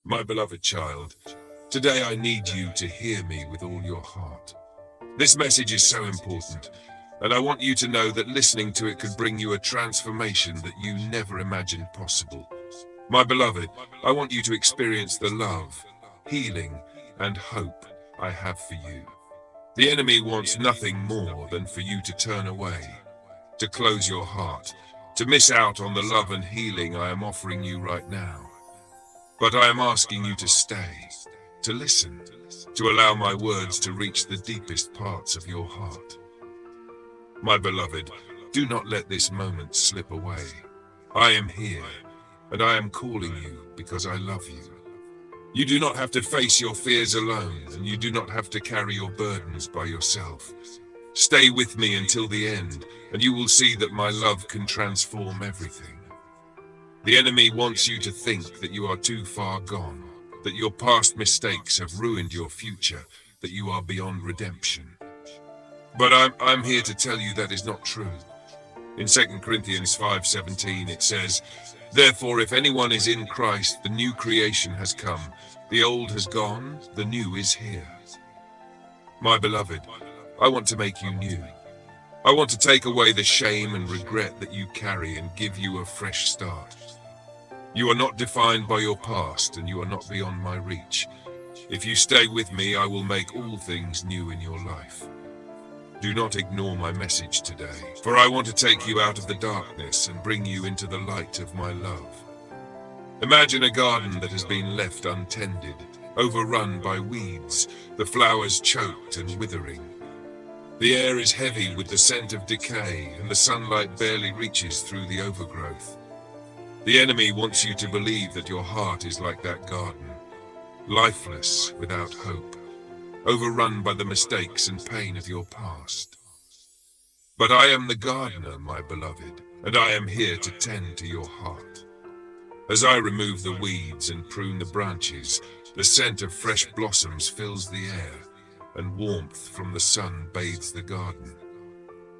My beloved child, today I need you to hear me with all your heart. This message is so important, and I want you to know that listening to it could bring you a transformation that you never imagined possible. My beloved, I want you to experience the love, healing, and hope I have for you. The enemy wants nothing more than for you to turn away, to close your heart, to miss out on the love and healing I am offering you right now. But I am asking you to stay, to listen, to allow my words to reach the deepest parts of your heart. My beloved, do not let this moment slip away. I am here, and I am calling you because I love you. You do not have to face your fears alone, and you do not have to carry your burdens by yourself. Stay with me until the end, and you will see that my love can transform everything. The enemy wants you to think that you are too far gone, that your past mistakes have ruined your future, that you are beyond redemption. But I'm here to tell you that is not true. In 2 Corinthians 5:17 it says, "Therefore if anyone is in Christ, the new creation has come. The old has gone, the new is here." My beloved, I want to make you new. I want to take away the shame and regret that you carry and give you a fresh start. You are not defined by your past, and you are not beyond my reach. If you stay with me, I will make all things new in your life. Do not ignore my message today, for I want to take you out of the darkness and bring you into the light of my love. Imagine a garden that has been left untended, overrun by weeds, the flowers choked and withering. The air is heavy with the scent of decay, and the sunlight barely reaches through the overgrowth. The enemy wants you to believe that your heart is like that garden, lifeless, without hope, overrun by the mistakes and pain of your past. But I am the gardener, my beloved, and I am here to tend to your heart. As I remove the weeds and prune the branches, the scent of fresh blossoms fills the air, and warmth from the sun bathes the garden.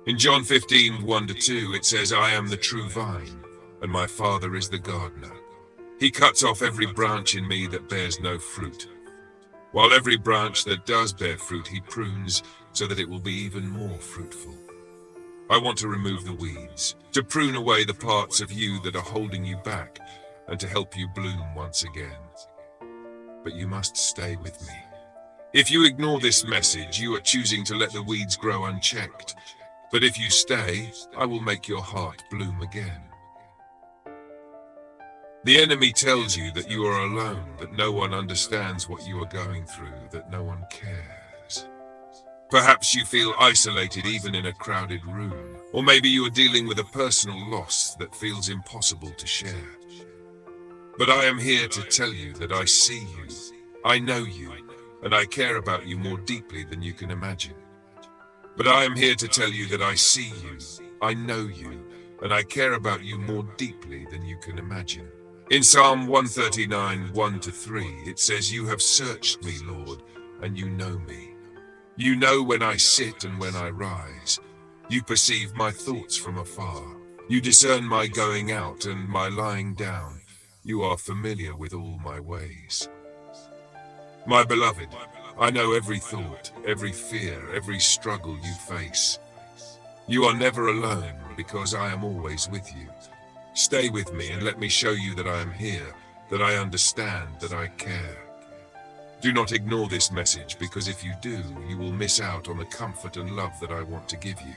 In John 15:1-2 it says, "I am the true vine, and my Father is the gardener. He cuts off every branch in me that bears no fruit, while every branch that does bear fruit he prunes so that it will be even more fruitful." I want to remove the weeds, to prune away the parts of you that are holding you back, and to help you bloom once again. But you must stay with me. If you ignore this message, you are choosing to let the weeds grow unchecked. But if you stay, I will make your heart bloom again. The enemy tells you that you are alone, that no one understands what you are going through, that no one cares. Perhaps you feel isolated even in a crowded room, or maybe you are dealing with a personal loss that feels impossible to share. But I am here to tell you that I see you, I know you, and I care about you more deeply than you can imagine. But I am here to tell you that I see you, I know you, and I care about you more deeply than you can imagine. In Psalm 139:1-3, it says, "You have searched me, Lord, and you know me. You know when I sit and when I rise. You perceive my thoughts from afar. You discern my going out and my lying down. You are familiar with all my ways." My beloved, I know every thought, every fear, every struggle you face. You are never alone because I am always with you. Stay with me and let me show you that I am here, that I understand, that I care. Do not ignore this message, because if you do, you will miss out on the comfort and love that I want to give you.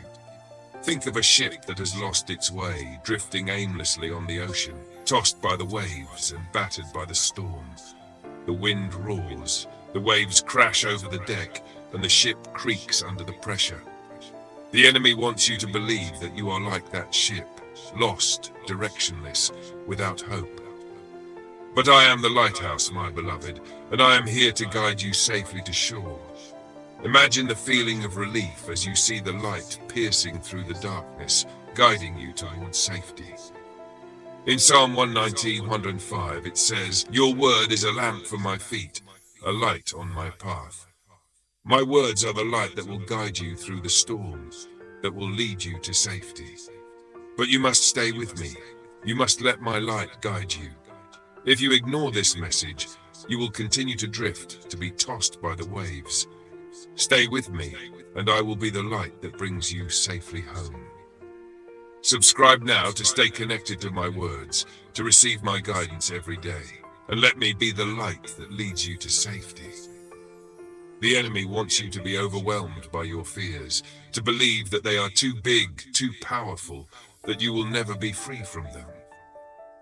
Think of a ship that has lost its way, drifting aimlessly on the ocean, tossed by the waves and battered by the storm. The wind roars, the waves crash over the deck, and the ship creaks under the pressure. The enemy wants you to believe that you are like that ship, lost, directionless, without hope. But I am the lighthouse, my beloved, and I am here to guide you safely to shore. Imagine the feeling of relief as you see the light piercing through the darkness, guiding you towards safety. In Psalm 119:105 it says, "Your word is a lamp for my feet, a light on my path." My words are the light that will guide you through the storms, that will lead you to safety. But you must stay with me. You must let my light guide you. If you ignore this message, You will continue to drift, to be tossed by the waves. Stay with me, and I will be the light that brings you safely home. Subscribe now to stay connected to my words, to receive my guidance every day, and let me be the light that leads you to safety. The enemy wants you to be overwhelmed by your fears, to believe that they are too big, too powerful, that you will never be free from them.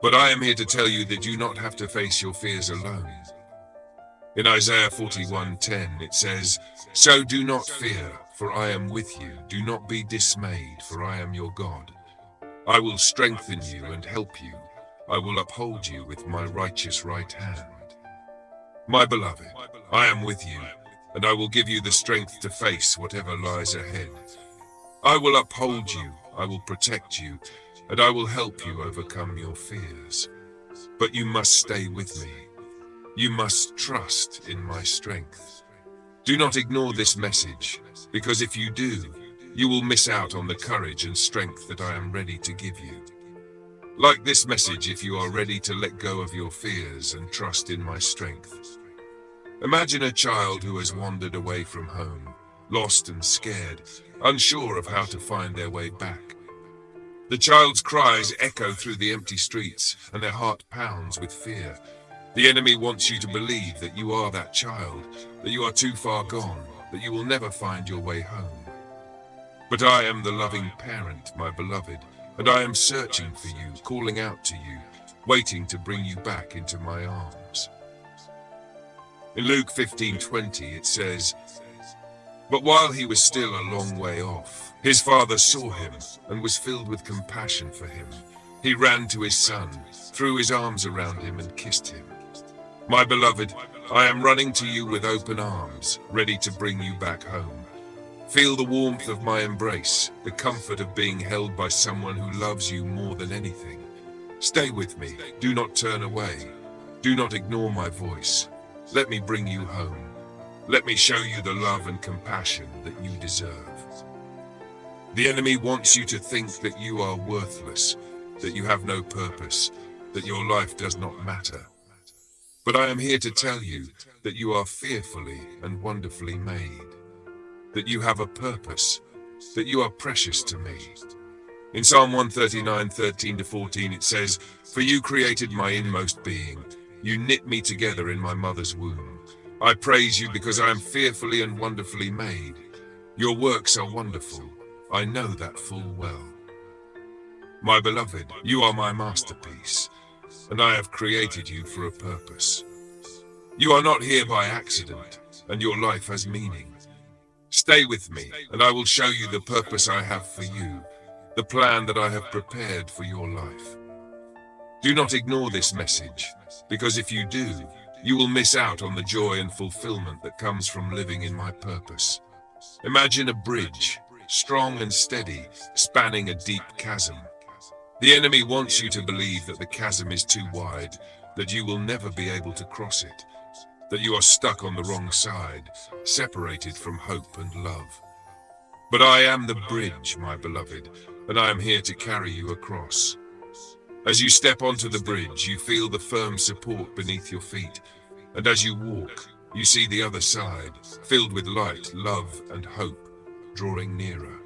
But I am here to tell you that you do not have to face your fears alone. In Isaiah 41:10 it says, "So do not fear, for I am with you. Do not be dismayed, for I am your God. I will strengthen you and help you. I will uphold you with my righteous right hand." My beloved, I am with you, and I will give you the strength to face whatever lies ahead. I will uphold you, I will protect you, and I will help you overcome your fears. But you must stay with me. You must trust in my strength. Do not ignore this message, because if you do, you will miss out on the courage and strength that I am ready to give you. Like this message if you are ready to let go of your fears and trust in my strength. Imagine a child who has wandered away from home, lost and scared, unsure of how to find their way back. The child's cries echo through the empty streets, and their heart pounds with fear. The enemy wants you to believe that you are that child, that you are too far gone, that you will never find your way home. But I am the loving parent, my beloved, and I am searching for you, calling out to you, waiting to bring you back into my arms. In Luke 15:20 it says, "But while he was still a long way off, his father saw him and was filled with compassion for him. He ran to his son, threw his arms around him and kissed him." My beloved, I am running to you with open arms, ready to bring you back home. Feel the warmth of my embrace, the comfort of being held by someone who loves you more than anything. Stay with me. Do not turn away. Do not ignore my voice. Let me bring you home. Let me show you the love and compassion that you deserve. The enemy wants you to think that you are worthless, that you have no purpose, that your life does not matter. But I am here to tell you that you are fearfully and wonderfully made, that you have a purpose, that you are precious to me. In Psalm 139:13-14 it says, "For you created my inmost being. You knit me together in my mother's womb. I praise you because I am fearfully and wonderfully made. Your works are wonderful. I know that full well." My beloved, you are my masterpiece, and I have created you for a purpose. You are not here by accident, and your life has meaning. Stay with me, and I will show you the purpose I have for you, the plan that I have prepared for your life. Do not ignore this message, because if you do, you will miss out on the joy and fulfillment that comes from living in my purpose. Imagine a bridge, strong and steady, spanning a deep chasm. The enemy wants you to believe that the chasm is too wide, that you will never be able to cross it, that you are stuck on the wrong side, separated from hope and love. But I am the bridge, my beloved, and I am here to carry you across. As you step onto the bridge, you feel the firm support beneath your feet, and as you walk, you see the other side, filled with light, love, and hope, drawing nearer.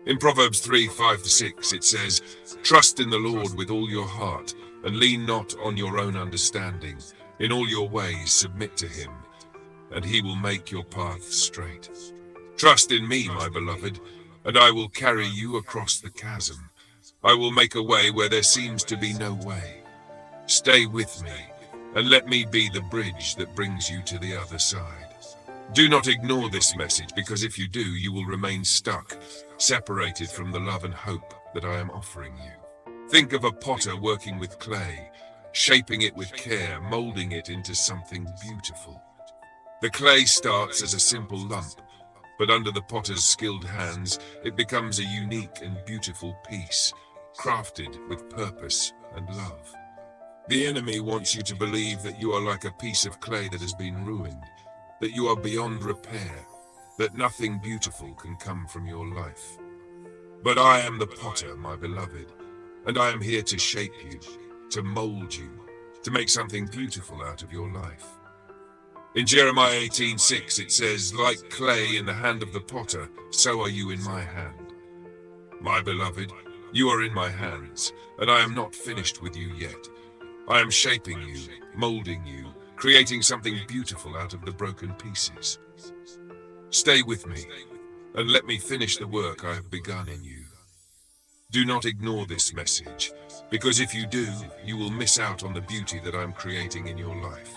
In Proverbs 3:5-6 it says, "Trust in the Lord with all your heart, and lean not on your own understanding. In all your ways submit to him, and he will make your paths straight." Trust in me, my beloved, and I will carry you across the chasm. I will make a way where there seems to be no way. Stay with me, and let me be the bridge that brings you to the other side. Do not ignore this message, because if you do, you will remain stuck, separated from the love and hope that I am offering you. Think of a potter working with clay, shaping it with care, molding it into something beautiful. The clay starts as a simple lump, but under the potter's skilled hands, it becomes a unique and beautiful piece, crafted with purpose and love. The enemy wants you to believe that you are like a piece of clay that has been ruined, that you are beyond repair, that nothing beautiful can come from your life. But I am the potter, my beloved, and I am here to shape you, to mold you, to make something beautiful out of your life. In Jeremiah 18:6 it says, "Like clay in the hand of the potter, so are you in my hand. My beloved, you are in my hands, and I am not finished with you yet. I am shaping you, molding you, creating something beautiful out of the broken pieces. Stay with me, and let me finish the work I have begun in you." Do not ignore this message, because if you do, you will miss out on the beauty that I'm creating in your life.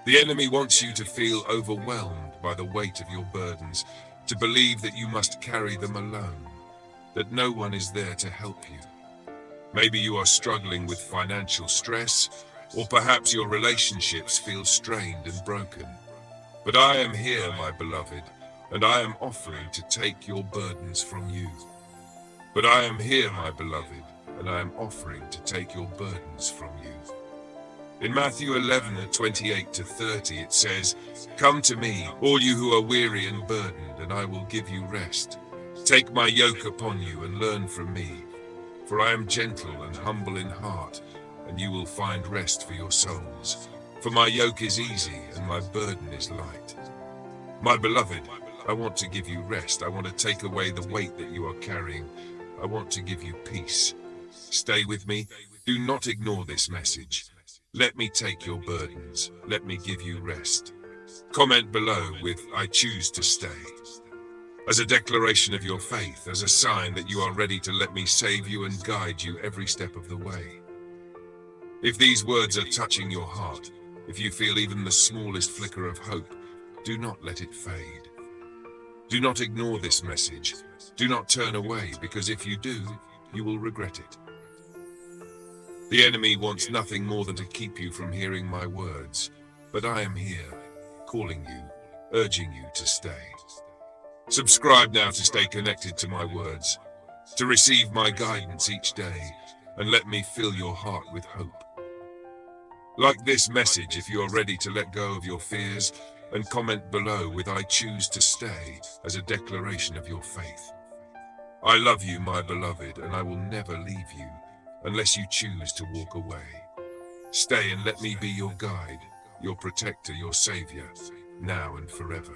The enemy wants you to feel overwhelmed by the weight of your burdens, to believe that you must carry them alone, that no one is there to help you. Maybe you are struggling with financial stress, or perhaps your relationships feel strained and broken. But I am here, my beloved, and I am offering to take your burdens from you. But I am here, my beloved, and I am offering to take your burdens from you. In Matthew 11:28-30 it says, "Come to me, all you who are weary and burdened, and I will give you rest. Take my yoke upon you and learn from me, for I am gentle and humble in heart, and you will find rest for your souls. For my yoke is easy and my burden is light." My beloved, I want to give you rest. I want to take away the weight that you are carrying. I want to give you peace. Stay with me. Do not ignore this message. Let me take your burdens. Let me give you rest. Comment below with "I choose to stay," as a declaration of your faith, as a sign that you are ready to let me save you and guide you every step of the way. If these words are touching your heart, if you feel even the smallest flicker of hope, do not let it fade. Do not ignore this message. Do not turn away, because if you do, you will regret it. The enemy wants nothing more than to keep you from hearing my words, but I am here, calling you, urging you to stay. Subscribe now to stay connected to my words, to receive my guidance each day, and let me fill your heart with hope. Like this message if you are ready to let go of your fears, and comment below with "I choose to stay" as a declaration of your faith. I love you, my beloved, and I will never leave you unless you choose to walk away. Stay and let me be your guide, your protector, your savior, now and forever.